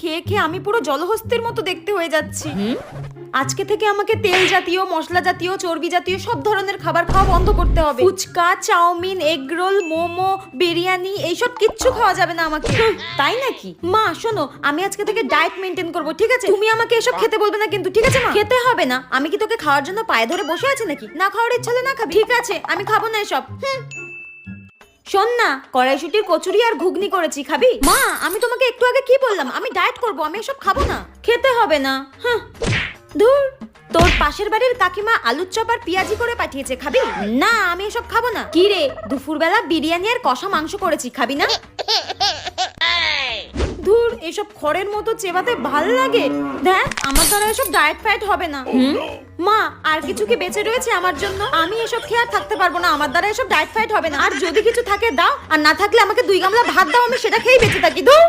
খেয়ে খেয়ে আমি পুরো জলহস্তির মতো দেখতে হয়ে যাচ্ছি। আজকে থেকে আমাকে তেল জাতীয়, মশলা জাতীয়, চর্বি জাতীয় সব ধরনের খাবার খাওয়া বন্ধ করতে হবে। Phuchka, chowmein, egg roll, momo, biryani এইসব কিচ্ছু খাওয়া যাবে না আমাকে। তাই নাকি? মা শোনো, আমি আজকে থেকে ডায়েট মেনটেন করব, ঠিক আছে? তুমি আমাকে এসব খেতে বলবে না কিন্তু, ঠিক আছে মা? খেতে হবে না। আমি কি তোকে খাওয়ার জন্য পায়ে ধরে বসে আছি নাকি? না খাওয়ার ইচ্ছা হলে না খাবি। ঠিক আছে, আমি খাবো না এসব। শোন না, কড়াইশুটির কচুরি আর ঘুগনি করেছি, খাবি? মা আমি তোমাকে একটু আগে কি বললাম? আমি ডায়েট করব, আমি এসব খাবো না। খেতে হবে না। ধুর, তোর পাশের বাড়ির কাকিমা আলুর চপ আর পেঁয়াজি করে পাঠিয়েছে, খাবি? না আমি এসব খাবো না। কি রে, দুপুরবেলা বিরিয়ানি আর কষা মাংস করেছি, খাবি না? ধুর, এসব খড়ের মতো চেবাতে ভাল লাগে। দেখ, আমার দ্বারা এসব ডায়েট ফায়েট হবে না। মা আর কিছু কি বেঁচে রয়েছে আমার জন্য? আমি এসব খেয়ে আর থাকতে পারবো না, আমার দ্বারা এসব ডায়েট ফায়েট হবে না। আর যদি কিছু থাকে দাও, আর না থাকলে আমাকে 2 গামলা ভাত দাও, আমি সেটা খেয়েই বেঁচে থাকি। ধুর।